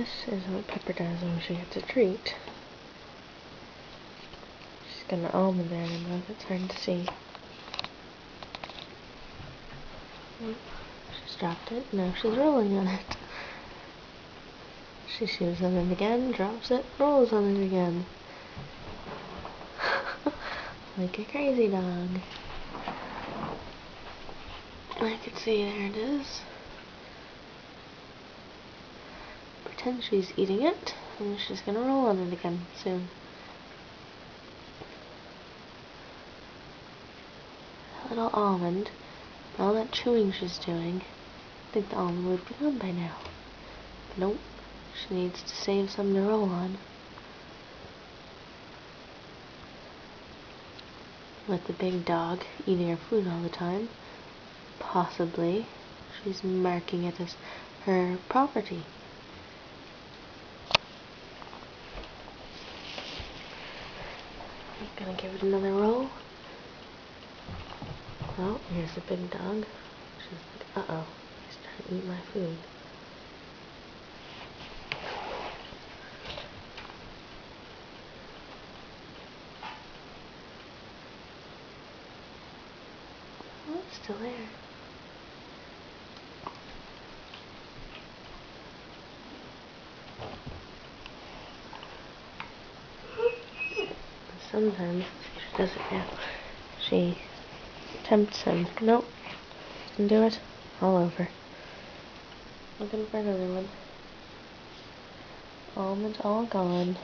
This is what Pepper does when she gets a treat. She's got an almond there in her mouth. It's hard to see. She's dropped it. Now she's rolling on it. She chews on it again, drops it, rolls on it again. Like a crazy dog. I can see, there it is. Pretend she's eating it, and she's gonna roll on it again soon. That little almond, all that chewing she's doing, I think the almond would be gone by now. But nope, she needs to save some to roll on. With the big dog eating her food all the time, possibly she's marking it as her property. I'm gonna give it another roll. Oh, here's the big dog. She's like, uh-oh, he's trying to eat my food. Oh, it's still there. Sometimes she does it now. She tempts him. Nope. Can do it. All over. Looking for another one. Almond all gone.